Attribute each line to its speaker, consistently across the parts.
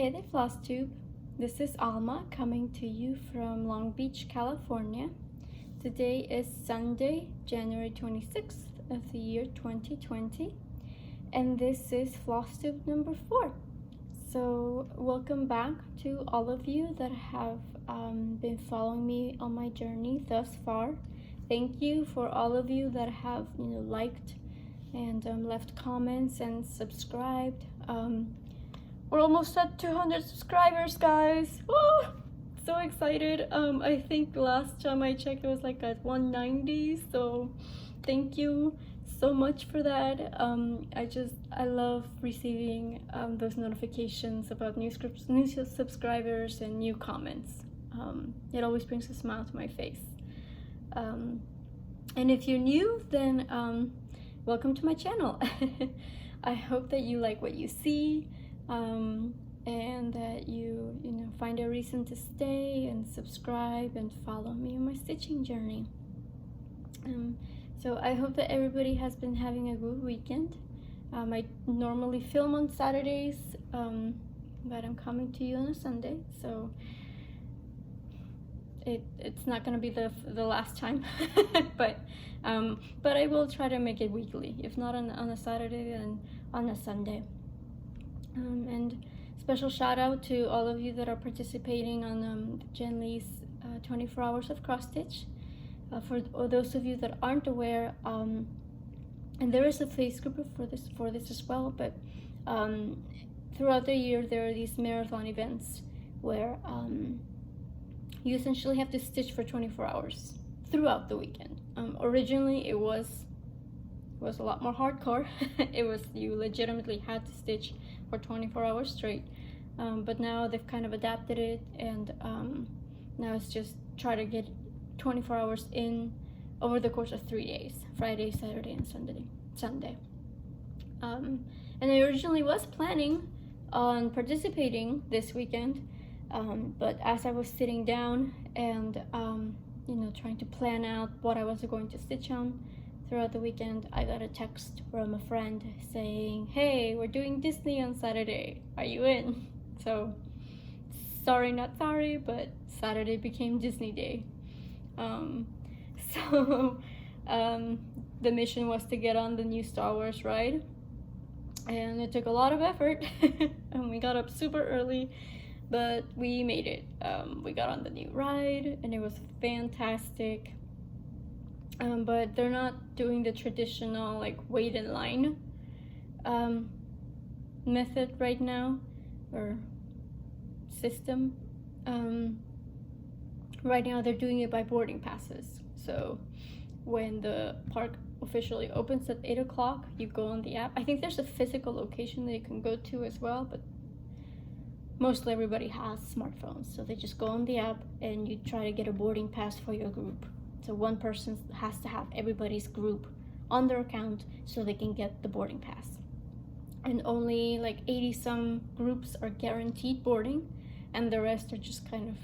Speaker 1: Hey there, Flosstube. This is Alma coming to you from Long Beach, California. Today is Sunday, January 26th of the year 2020, and this is Flosstube number 4. So welcome back to all of you that have been following me on my journey thus far. Thank you for all of you that have liked and left comments and subscribed. We're almost at 200 subscribers, guys. Oh, so excited. I think last time I checked it was like at 190, so thank you so much for that. I love receiving those notifications about new subscribers and new comments. It always brings a smile to my face. And if you're new, then welcome to my channel. I hope that you like what you see. And that you find a reason to stay and subscribe and follow me on my stitching journey. So I hope that everybody has been having a good weekend. I normally film on Saturdays, but I'm coming to you on a Sunday, so it's not gonna be the last time. but I will try to make it weekly, if not on a Saturday, then on a Sunday. And special shout out to all of you that are participating on Jen Lee's 24 hours of cross stitch. For those of you that aren't aware, and there is a Facebook group for this as well, but throughout the year there are these marathon events where you essentially have to stitch for 24 hours throughout the weekend. Originally it was a lot more hardcore. You legitimately had to stitch for 24 hours straight, but now they've kind of adapted it, and now it's just try to get 24 hours in over the course of 3 days: Friday, Saturday, and Sunday. And I originally was planning on participating this weekend, but as I was sitting down and trying to plan out what I was going to stitch on throughout the weekend, I got a text from a friend saying, "Hey, we're doing Disney on Saturday. Are you in?" So, sorry, not sorry, but Saturday became Disney Day. The mission was to get on the new Star Wars ride, and it took a lot of effort, and we got up super early, but we made it. We got on the new ride, and it was fantastic. But they're not doing the traditional wait in line method right now, or system. Right now they're doing it by boarding passes. So when the park officially opens at 8 o'clock, you go on the app. I think there's a physical location that you can go to as well, but mostly everybody has smartphones, so they just go on the app and you try to get a boarding pass for your group. So one person has to have everybody's group on their account so they can get the boarding pass. And only 80 some groups are guaranteed boarding, and the rest are just kind of,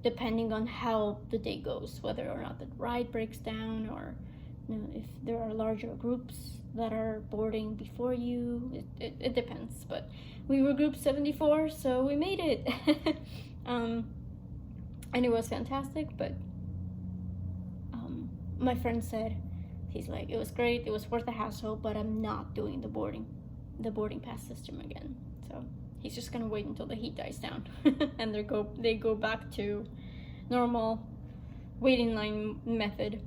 Speaker 1: depending on how the day goes, whether or not the ride breaks down, or if there are larger groups that are boarding before you. It depends, but we were group 74, so we made it. And it was fantastic, but my friend said, he's like, it was great, it was worth the hassle, but I'm not doing the boarding pass system again. So he's just gonna wait until the heat dies down and they go back to normal waiting line method.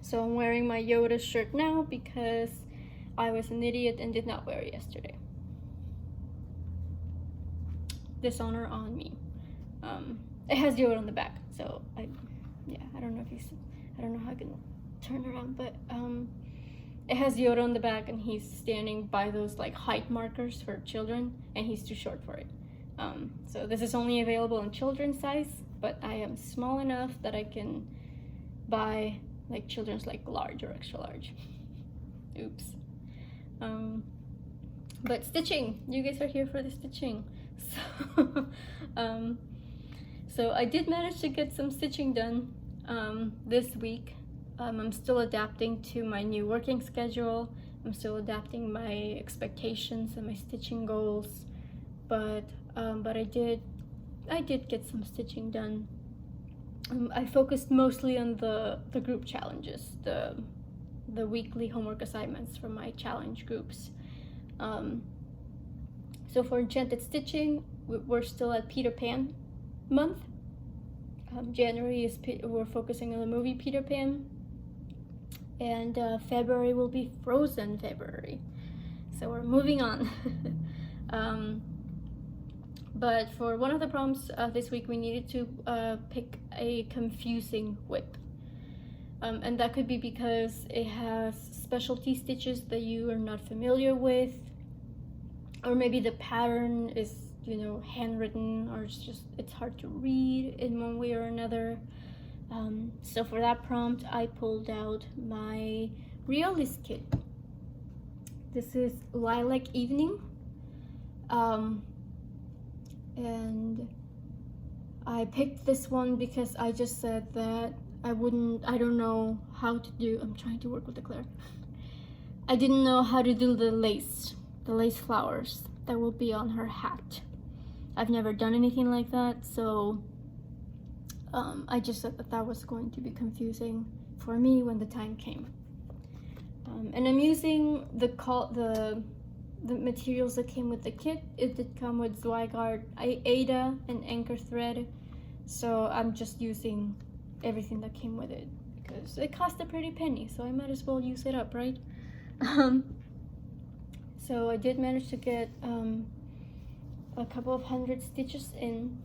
Speaker 1: So I'm wearing my Yoda shirt now because I was an idiot and did not wear it yesterday. Dishonor on me. It has Yoda on the back, so I don't know how I can turn around, but it has Yoda on the back, and he's standing by those height markers for children, and he's too short for it. So this is only available in children's size, but I am small enough that I can buy children's large or extra large. Oops. But stitching, you guys are here for the stitching. So I did manage to get some stitching done this week. I'm still adapting to my new working schedule. I'm still adapting my expectations and my stitching goals. but I did get some stitching done. I focused mostly on the group challenges, the weekly homework assignments from my challenge groups. So for Enchanted Stitching, we're still at Peter Pan month. January is we're focusing on the movie Peter Pan, and February will be Frozen February. So we're moving on. But for one of the prompts this week, we needed to pick a confusing whip. And that could be because it has specialty stitches that you are not familiar with, or maybe the pattern is, you know, handwritten, or it's hard to read in one way or another. So for that prompt, I pulled out my Lovelies kit. This is Lilac Evening. And I picked this one because I just said that I don't know how to do, I'm trying to work with the Claire. I didn't know how to do the lace flowers that will be on her hat. I've never done anything like that, so I just said that was going to be confusing for me when the time came. And I'm using the materials that came with the kit. It did come with Zweigart, Ada, and Anchor thread, so I'm just using everything that came with it because it cost a pretty penny, so I might as well use it up, right? So I did manage to get a couple of hundred stitches in.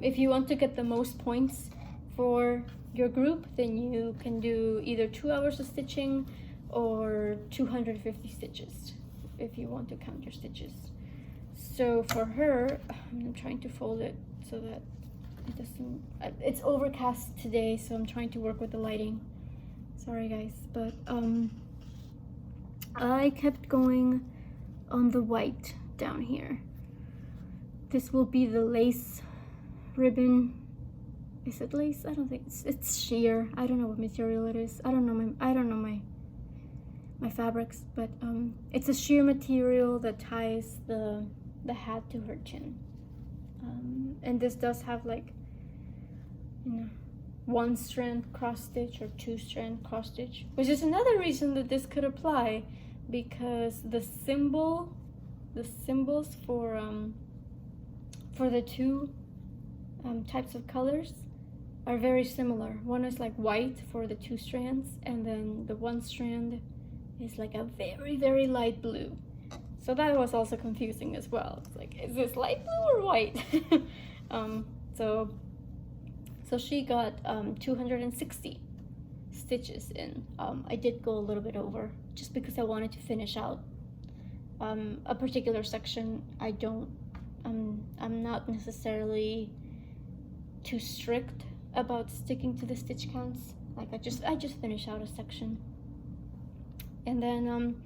Speaker 1: If you want to get the most points for your group, then you can do either 2 hours of stitching or 250 stitches if you want to count your stitches. So for her, I'm trying to fold it so that it doesn't, it's overcast today, so I'm trying to work with the lighting. Sorry guys, but I kept going on the white down here. This will be the lace ribbon. Is it lace? I don't think it's sheer. I don't know what material it is. I don't know my fabrics, but it's a sheer material that ties the hat to her chin. And this does have, like, you know, 1 strand cross stitch or 2 strand cross stitch, which is another reason that this could apply, because the symbols for the two types of colors are very similar. One is like white for the 2 strands, and then the 1 strand is like a very, very light blue. So that was also confusing as well. It's like, is this light blue or white? So she got 260 stitches in. I did go a little bit over just because I wanted to finish out a particular section. I'm not necessarily too strict about sticking to the stitch counts. Like I just finish out a section. And then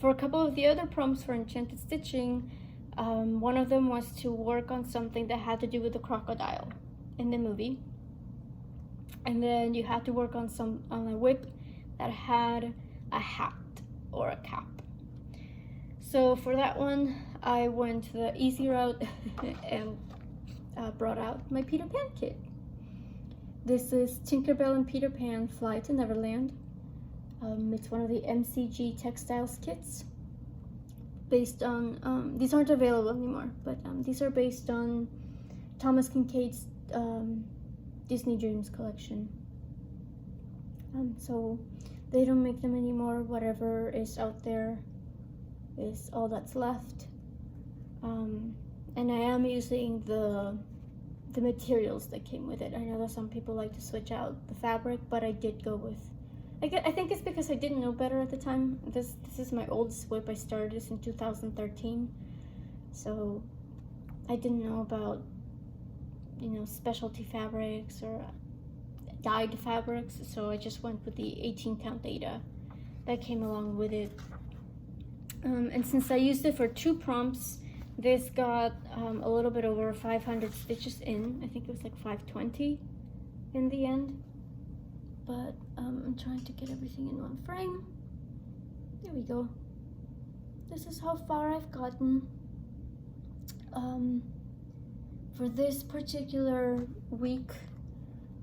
Speaker 1: for a couple of the other prompts for Enchanted Stitching, one of them was to work on something that had to do with the crocodile in the movie. And then you had to work on a whip that had a hat or a cap. So for that one, I went the easy route and brought out my Peter Pan kit. This is Tinkerbell and Peter Pan Fly to Neverland. It's one of the MCG Textiles kits. Based on, these aren't available anymore, but these are based on Thomas Kincaid's Disney Dreams collection. So they don't make them anymore. Whatever is out there is all that's left. And I am using the materials that came with it. I know that some people like to switch out the fabric, but I did go with, I think it's because I didn't know better at the time. This is my oldest whip. I started this in 2013, so I didn't know about, you know, specialty fabrics or dyed fabrics, so I just went with the 18 count Ada that came along with it. And since I used it for 2 prompts, this got a little bit over 500 stitches in. I think it was like 520 in the end. But I'm trying to get everything in one frame. There we go. This is how far I've gotten. for this particular week,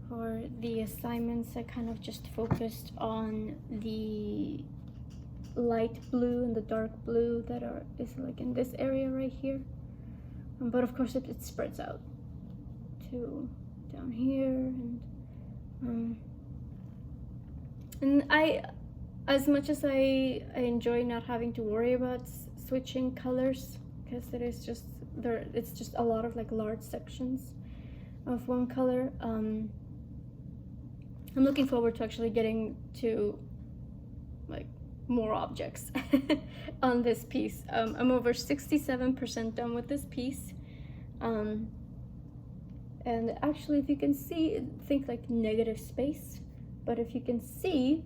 Speaker 1: for the assignments, I kind of just focused on the light blue and the dark blue that is like in this area right here. But of course it spreads out to down here, and I, as much as I enjoy not having to worry about switching colors, because it's just a lot of like large sections of one color. I'm looking forward to actually getting to like more objects on this piece. I'm over 67% done with this piece. And actually, if you can see, think like negative space, but if you can see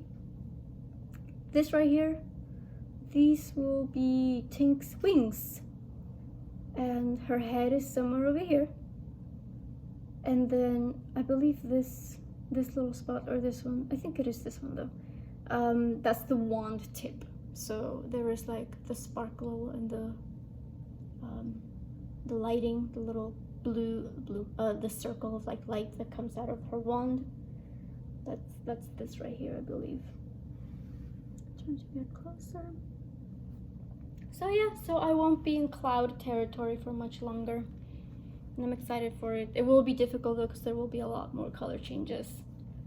Speaker 1: this right here, these will be Tink's wings, and her head is somewhere over here. And then I believe this little spot, or this one, I think it is this one though, that's the wand tip. So there is like the sparkle and the lighting, the little blue, the circle of like light that comes out of her wand. That's this right here, I believe. Trying to get closer. So yeah, so I won't be in cloud territory for much longer, and I'm excited for it. It will be difficult though, because there will be a lot more color changes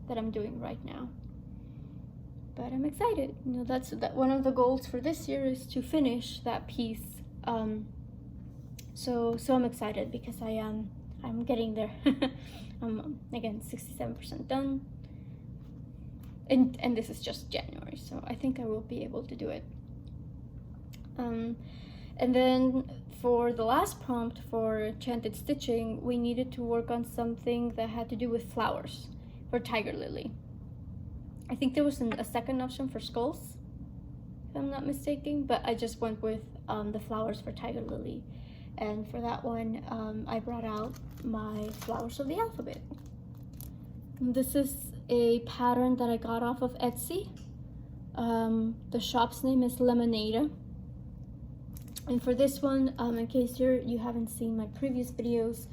Speaker 1: that I'm doing right now. But I'm excited. You know, that's one of the goals for this year is to finish that piece. So I'm excited because I'm getting there. I'm again 67% done, and this is just January, so I think I will be able to do it. And then for the last prompt for Enchanted stitching, we needed to work on something that had to do with flowers for Tiger Lily. I think there was a second option for skulls, if I'm not mistaken, but I just went with the flowers for Tiger Lily. And for that one, I brought out my flowers of the alphabet. And this is a pattern that I got off of Etsy. The shop's name is Lemonade. And for this one, in case you haven't seen my previous videos,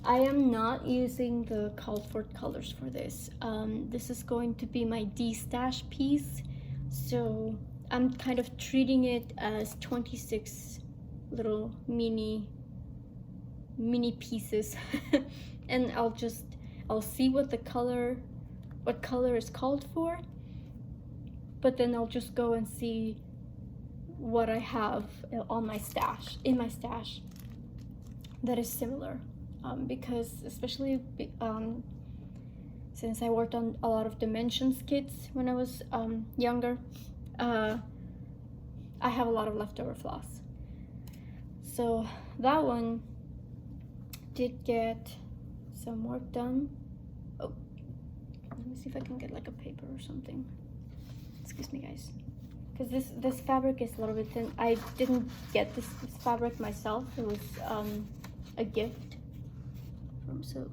Speaker 1: I am not using the called for colors for this. This is going to be my D-stash piece. So I'm kind of treating it as 26 little mini pieces. And I'll see what color is called for, but then I'll just go and see what I have in my stash that is similar, because especially since I worked on a lot of dimensions kits when I was younger, I have a lot of leftover floss. So that one did get some work done. Oh, let me see if I can get like a paper or something. Excuse me, guys, because this fabric is a little bit thin. I didn't get this fabric myself. It was a gift from, so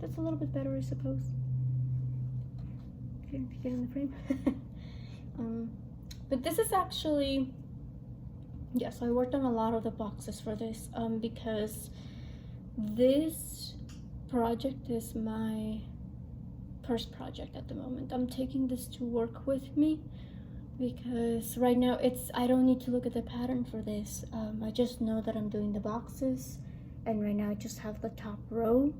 Speaker 1: that's a little bit better, I suppose. Okay, if you get in the frame. But this is actually, yes, I worked on a lot of the boxes for this, because this project is my first project at the moment. I'm taking this to work with me because right now I don't need to look at the pattern for this. I just know that I'm doing the boxes, and right now I just have the top row.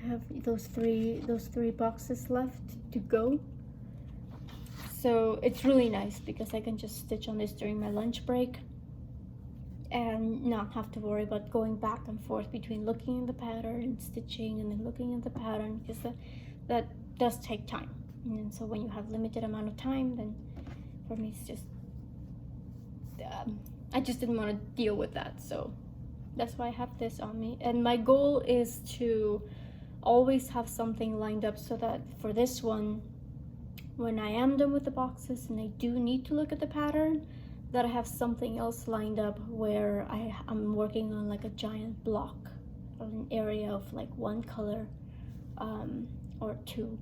Speaker 1: I have those three boxes left to go. So it's really nice because I can just stitch on this during my lunch break and not have to worry about going back and forth between looking at the pattern and stitching and then looking at the pattern, because that does take time. And so when you have limited amount of time, then for me it's just I just didn't want to deal with that, so that's why I have this on me. And my goal is to always have something lined up so that for this one, when I am done with the boxes and I do need to look at the pattern, that I have something else lined up where I'm working on like a giant block or an area of like one color or two,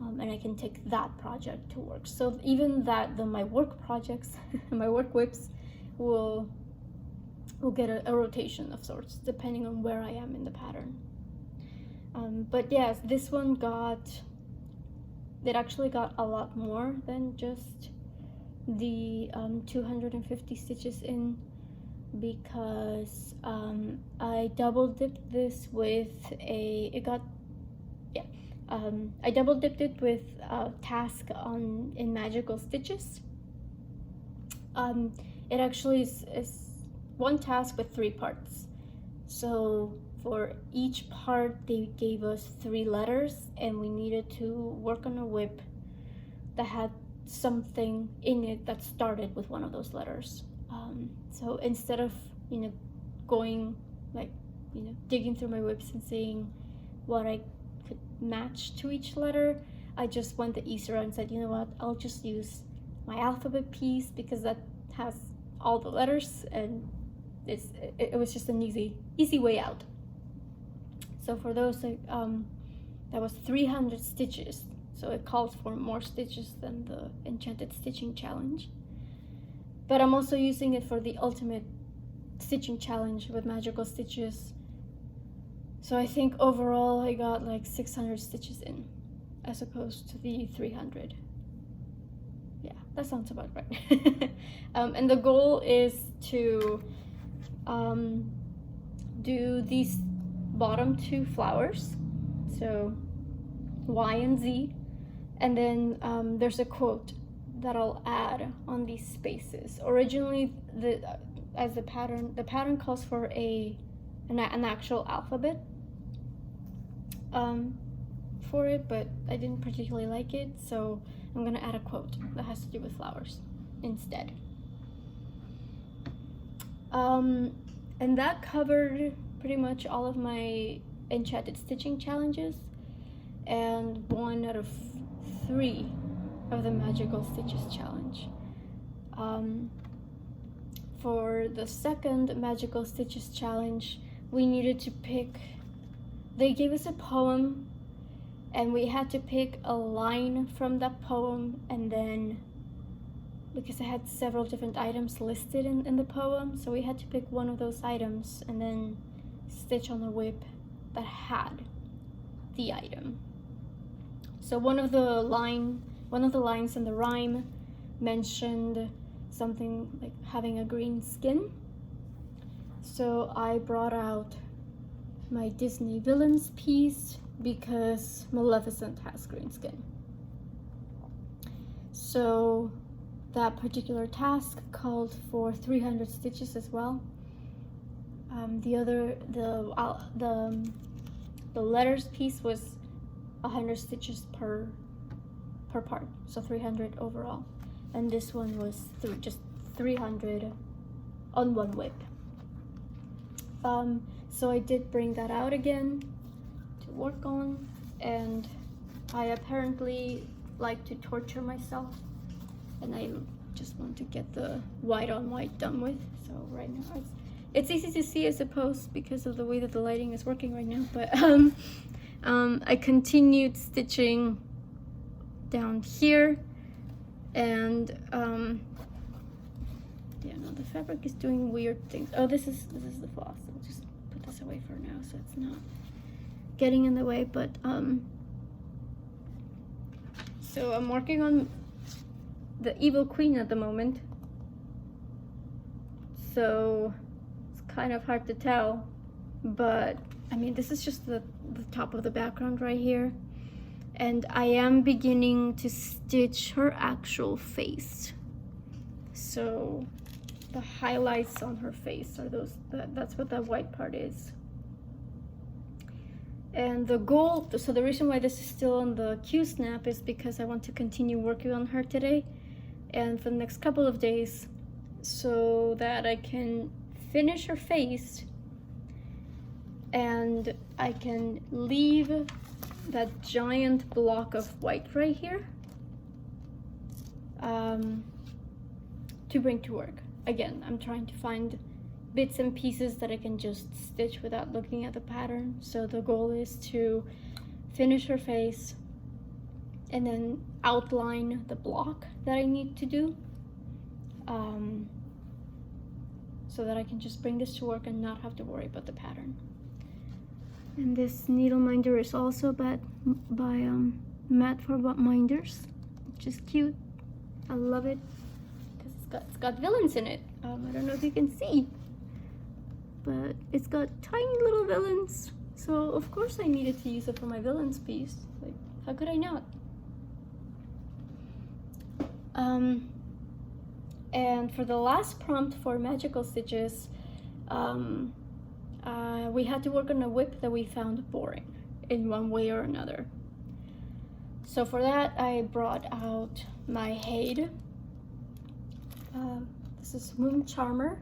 Speaker 1: and I can take that project to work. So even that, my work projects, my work whips will we'll get a rotation of sorts depending on where I am in the pattern. But yes, this one actually got a lot more than just the 250 stitches in, because I double dipped this with I double dipped it with a task in magical stitches. It actually is one task with 3 parts. So for each part they gave us 3 letters, and we needed to work on a whip that had something in it that started with one of those letters. So instead of going digging through my whips and seeing what I could match to each letter, I just went the easy route and said, you know what, I'll just use my alphabet piece because that has all the letters, and it was just an easy way out. So for those, that was 300 stitches. So it calls for more stitches than the Enchanted Stitching Challenge. But I'm also using it for the Ultimate Stitching Challenge with magical stitches. So I think overall I got like 600 stitches in, as opposed to the 300. Yeah, that sounds about right. And the goal is to do these bottom 2 flowers, so Y and Z, and then there's a quote that I'll add on these spaces. Originally, the pattern calls for an actual alphabet for it, but I didn't particularly like it, so I'm gonna add a quote that has to do with flowers instead. And that covered pretty much all of my Enchanted Stitching challenges, and 1 out of 3 of the Magical Stitches challenge. For the second Magical Stitches challenge, we needed to pick, they gave us a poem, and we had to pick a line from that poem, and then, because I had several different items listed in the poem, so we had to pick one of those items and then stitch on the whip that had the item. So one of the lines in the rhyme mentioned something like having a green skin. So I brought out my Disney villains piece because Maleficent has green skin. So that particular task called for 300 stitches as well. The letters piece was 100 stitches per part, so 300 overall, and this one was just 300 on one whip. So I did bring that out again to work on, and I apparently like to torture myself, and I just want to get the white on white done with. So right now it's easy to see, I suppose, because of the way that the lighting is working right now, but I continued stitching down here, and the fabric is doing weird things. Oh, this is the floss. I'll just put this away for now so it's not getting in the way. But so I'm working on the Evil Queen at the moment, so it's kind of hard to tell, but I mean, this is just the top of the background right here, and I am beginning to stitch her actual face. So the highlights on her face are that's what that white part is. And the goal, so the reason why this is still on the Q snap is because I want to continue working on her today and for the next couple of days, so that I can finish her face and I can leave that giant block of white right here to bring to work. Again, I'm trying to find bits and pieces that I can just stitch without looking at the pattern. So the goal is to finish her face and then outline the block that I need to do. so that I can just bring this to work and not have to worry about the pattern. And this needle minder is also by Matte for Minders, which is cute. I love it because it's got villains in it. I don't know if you can see, but it's got tiny little villains. So of course I needed to use it for my villains piece. Like, how could I not? And for the last prompt for magical stitches, we had to work on a whip that we found boring in one way or another. So for that, I brought out my Hade. This is Moon Charmer.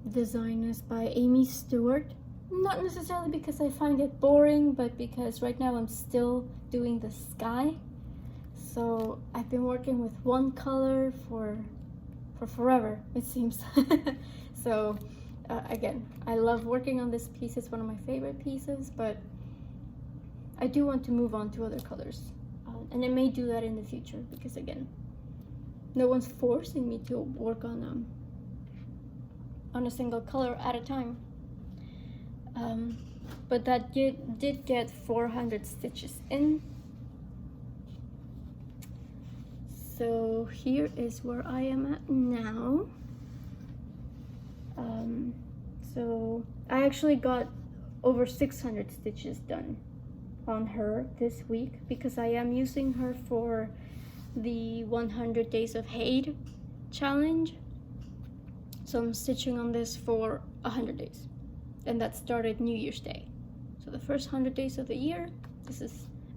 Speaker 1: The design is by Amy Stewart. Not necessarily because I find it boring, but because right now I'm still doing the sky. So I've been working with one color for forever, it seems. So again, I love working on this piece. It's one of my favorite pieces, but I do want to move on to other colors. And I may do that in the future because, again, no one's forcing me to work on a single color at a time. But that did get 400 stitches in. So here is where I am at now. So I actually got over 600 stitches done on her this week because I am using her for the 100 Days of Hade challenge. So I'm stitching on this for 100 days, and that started New Year's Day. So the first 100 days of the year,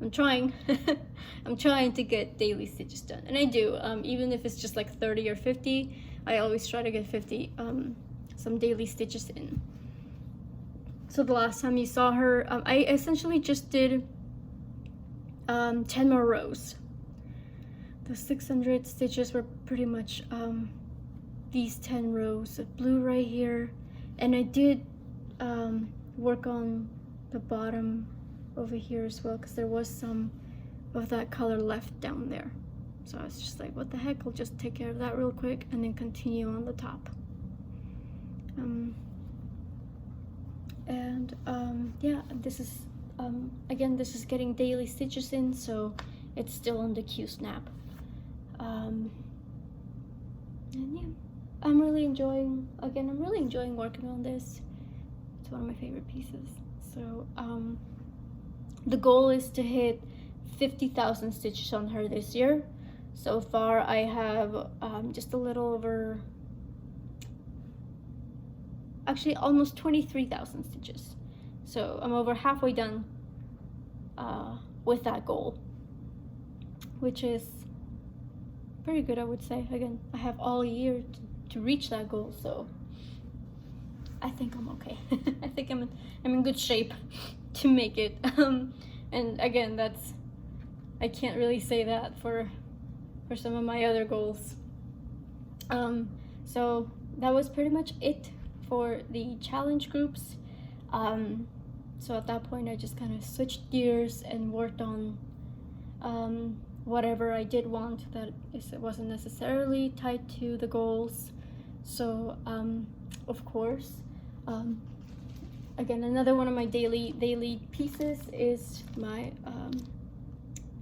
Speaker 1: I'm trying I'm trying to get daily stitches done, and I do. Even if it's just like 30 or 50, I always try to get 50 some daily stitches in. So the last time you saw her, I essentially just did 10 more rows. The 600 stitches were pretty much these 10 rows of blue right here, and I did work on the bottom over here as well because there was some of that color left down there. So I was just like, what the heck, I'll just take care of that real quick and then continue on the top. Yeah, this is again, this is getting daily stitches in, so it's still on the Q snap. And yeah, I'm really enjoying working on this. It's one of my favorite pieces. So the goal is to hit 50,000 stitches on her this year. So far I have just a little over, actually almost 23,000 stitches. So I'm over halfway done with that goal, which is pretty good, I would say. Again, I have all year to reach that goal, so I think I'm okay. I think I'm in good shape to make it. And again, I can't really say that for some of my other goals. So that was pretty much it for the challenge groups. So at that point I just kind of switched gears and worked on whatever I did want that wasn't necessarily tied to the goals. So of course, again, another one of my daily pieces is my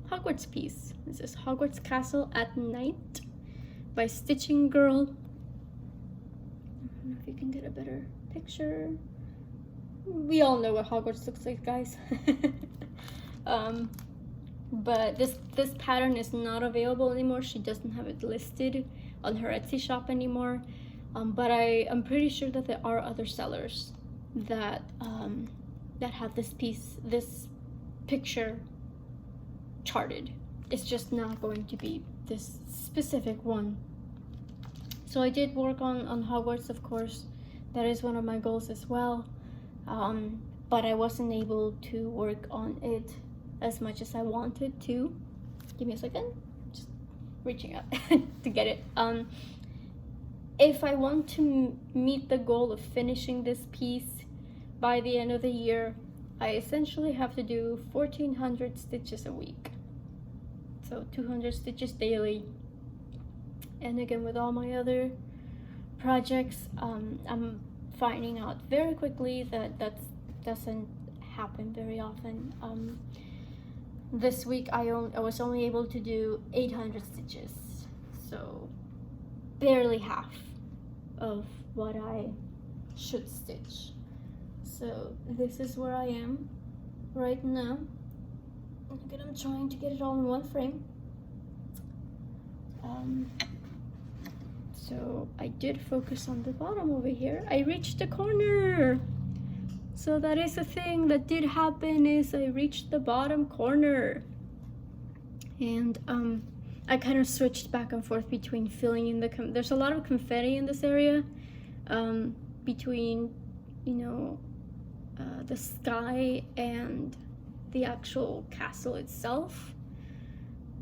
Speaker 1: Hogwarts piece. This is Hogwarts Castle at Night by Stitching Girl. I don't know if you can get a better picture. We all know what Hogwarts looks like, guys. But this pattern is not available anymore. She doesn't have it listed on her Etsy shop anymore. But I'm pretty sure that there are other sellers that have this picture charted. It's just not going to be this specific one. So I did work on Hogwarts, of course. That is one of my goals as well. But I wasn't able to work on it as much as I wanted to. Give me a second. Just reaching up to get it. If I want to meet the goal of finishing this piece by the end of the year, I essentially have to do 1,400 stitches a week. So 200 stitches daily. And again, with all my other projects, I'm finding out very quickly that doesn't happen very often. This week I was only able to do 800 stitches, so barely half of what I should stitch. So this is where I am right now. Again, I'm trying to get it all in one frame. So I did focus on the bottom over here. I reached the corner. So that is a thing that did happen, is I reached the bottom corner. And I kind of switched back and forth between filling in the, there's a lot of confetti in this area, between, you know, the sky and the actual castle itself.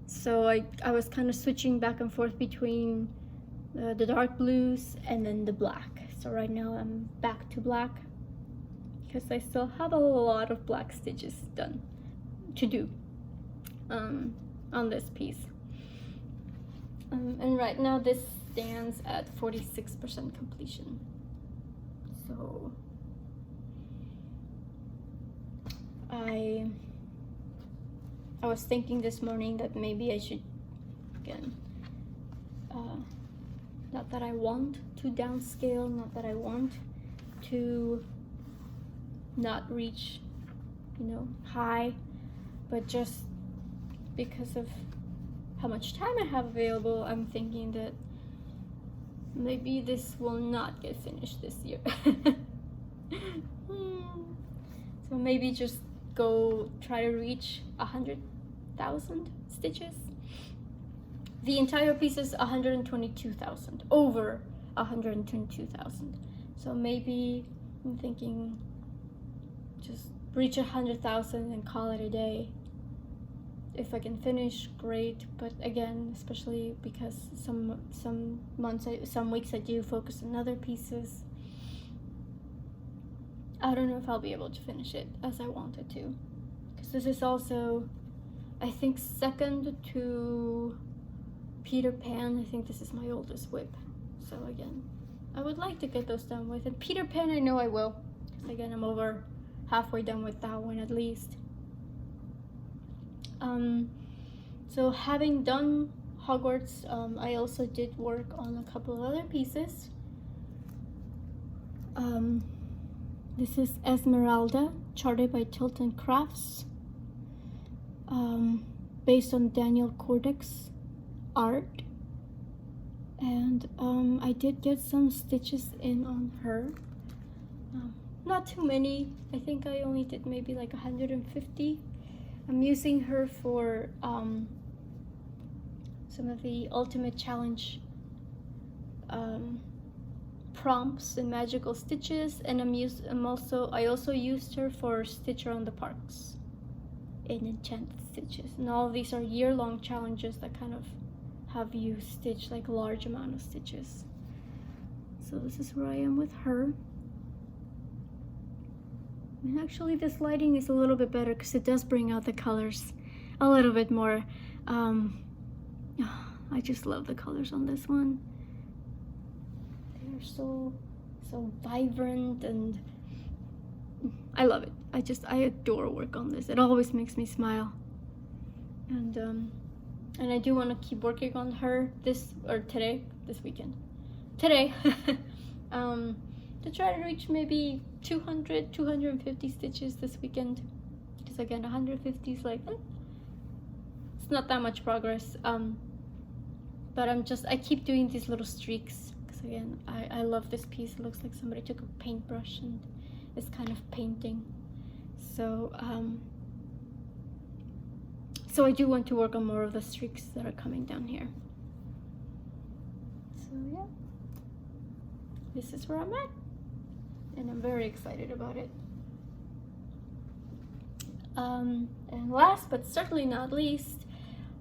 Speaker 1: So I was kind of switching back and forth between the dark blues and then the black. So right now I'm back to black because I still have a lot of black stitches done to do on this piece. And right now this stands at 46% completion. So I was thinking this morning that maybe I should, again, not that I want to downscale, not that I want to not reach, you know, high, but just because of how much time I have available, I'm thinking that maybe this will not get finished this year. So maybe just go try to reach 100,000 stitches. The entire piece is 122,000, over 122,000. So maybe I'm thinking just reach 100,000 and call it a day. If I can finish, great. But again, especially because some weeks I do focus on other pieces, I don't know if I'll be able to finish it as I wanted to. Because this is also, I think, second to Peter Pan. I think this is my oldest whip. So again, I would like to get those done with. And Peter Pan, I know I will. Because again, I'm over halfway done with that one at least. So having done Hogwarts, I also did work on a couple of other pieces. This is Esmeralda, charted by Tilton Crafts, based on Daniel Cordick's art. And I did get some stitches in on her. Not too many. I think I only did maybe like 150. I'm using her for some of the Ultimate Challenge prompts and magical stitches, and I also used her for Stitch Around the Parks in Enchanted stitches. And all of these are year-long challenges that kind of have you stitch like a large amount of stitches. So this is where I am with her. And actually this lighting is a little bit better because it does bring out the colors a little bit more. I just love the colors on this one. They're so vibrant, and I love it. I adore work on this. It always makes me smile. And I do want to keep working on her this weekend. Today. To try to reach maybe 200, 250 stitches this weekend. Because again, 150 is like, it's not that much progress. But I keep doing these little streaks. Because again, I love this piece. It looks like somebody took a paintbrush and is kind of painting. So, so I do want to work on more of the streaks that are coming down here. So yeah, this is where I'm at. And I'm very excited about it. And last but certainly not least,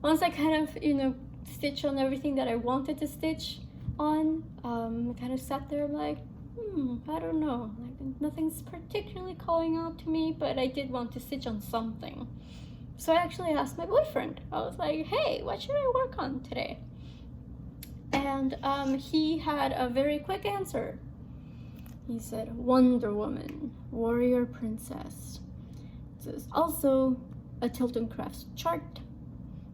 Speaker 1: once I kind of, you know, stitch on everything that I wanted to stitch on, I kind of sat there like, I don't know, like nothing's particularly calling out to me, but I did want to stitch on something. So I actually asked my boyfriend. I was like, hey, what should I work on today? And he had a very quick answer. He said, Wonder Woman, Warrior Princess. This is also a Tilton Crafts chart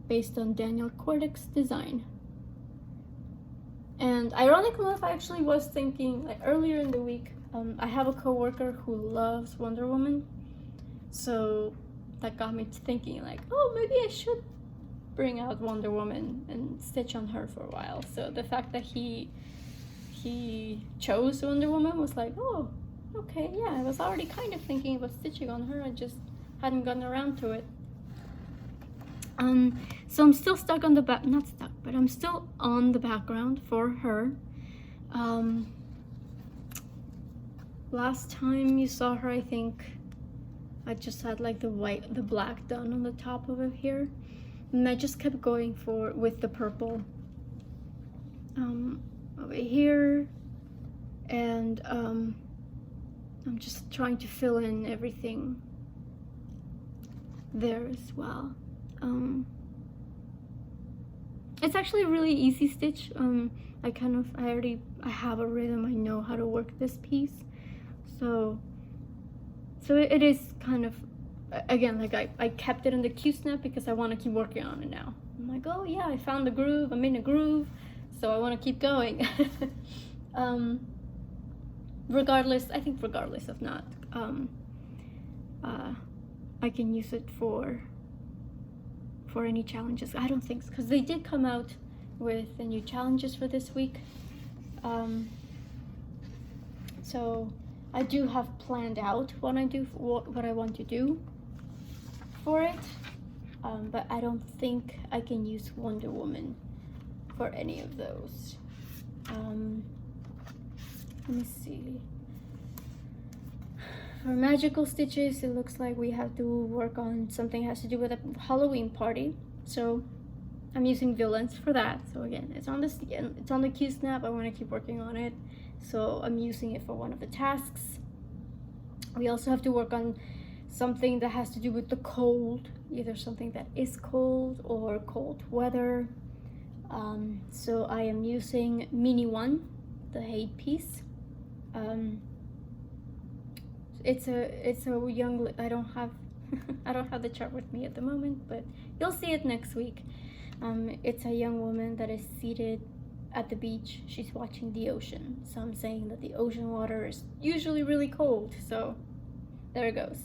Speaker 1: based on Daniel Kordick's design. And ironically enough, I actually was thinking, like earlier in the week, I have a coworker who loves Wonder Woman. So that got me thinking, like, oh, maybe I should bring out Wonder Woman and stitch on her for a while. So the fact that he chose Wonder Woman was like, oh, okay, yeah, I was already kind of thinking about stitching on her. I just hadn't gotten around to it. So I'm still stuck on the back, not stuck, but I'm still on the background for her. Last time you saw her, I think I just had like the black done on the top of it here. And I just kept going with the purple over here, and I'm just trying to fill in everything there as well. It's actually a really easy stitch. I have a rhythm. I know how to work this piece, so it is kind of, again, like I kept it in the Q-snap because I want to keep working on it now. I'm like, oh yeah, I found the groove. I'm in a groove, so I want to keep going. Regardless of not, I can use it for any challenges. I don't think so, because they did come out with the new challenges for this week. So I do have planned out what I want to do for it, but I don't think I can use Wonder Woman for any of those. Let me see. For magical stitches, it looks like we have to work on something that has to do with a Halloween party. So I'm using villains for that. So again, it's on the Q-snap. I want to keep working on it. So I'm using it for one of the tasks. We also have to work on something that has to do with the cold, either something that is cold or cold weather. So I am using Mini One, the Hate piece. It's a young, I don't have the chart with me at the moment, but you'll see it next week. It's a young woman that is seated at the beach. She's watching the ocean. So I'm saying that the ocean water is usually really cold. So there it goes.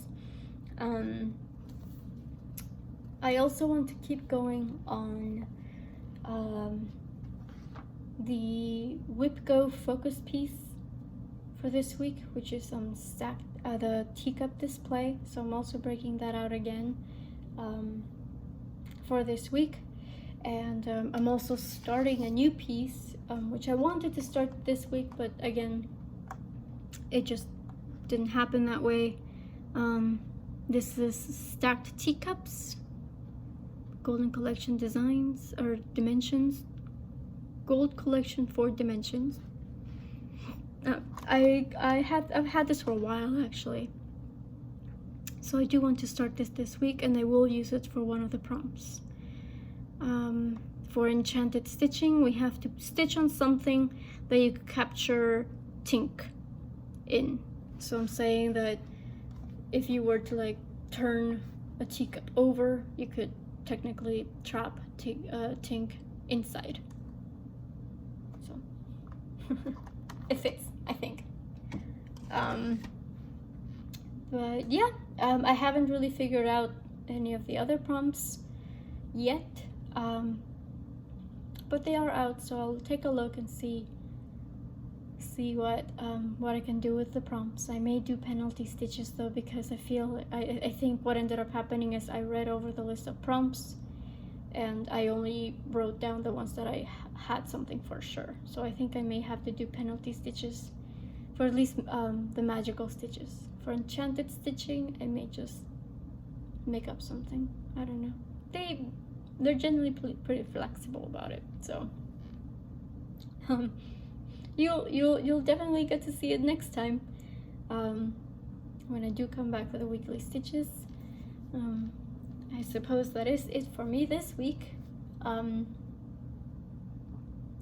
Speaker 1: I also want to keep going on the Whip Go focus piece for this week, which is stacked the teacup display. So I'm also breaking that out again for this week. And I'm also starting a new piece, which I wanted to start this week, but again, it just didn't happen that way. This is stacked teacups, Golden Collection designs or dimensions, Gold Collection 4 dimensions. I've had this for a while actually, so I do want to start this week, and I will use it for one of the prompts. For enchanted stitching, we have to stitch on something that you capture tink in. So I'm saying that if you were to like turn a teacup over, you could technically trap tink inside. So it fits, I think. But yeah, I haven't really figured out any of the other prompts yet, but they are out, so I'll take a look and see what I can do with the prompts. I may do penalty stitches though, because I think what ended up happening is I read over the list of prompts and I only wrote down the ones that I had something for sure. So I think I may have to do penalty stitches for at least the magical stitches. For enchanted stitching, I may just make up something. I don't know. They're generally pretty flexible about it, so you'll definitely get to see it next time when I do come back for the weekly stitches. I suppose that is it for me this week. So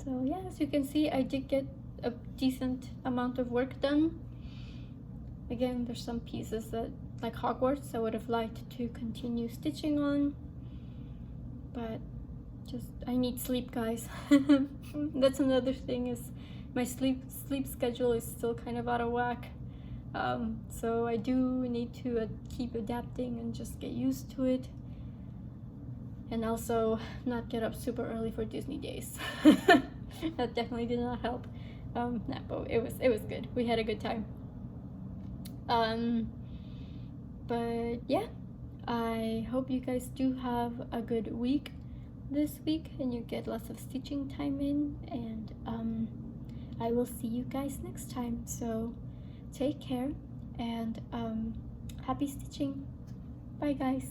Speaker 1: So yeah, as you can see, I did get a decent amount of work done. Again, there's some pieces that, like Hogwarts, I would have liked to continue stitching on, but just I need sleep, guys. That's another thing, is my sleep schedule is still kind of out of whack. So I do need to keep adapting and just get used to it, and also not get up super early for Disney days. That definitely did not help. Nah, but it was good. We had a good time. But yeah, I hope you guys do have a good week this week and you get lots of stitching time in, and I will see you guys next time. So take care and happy stitching. Bye guys.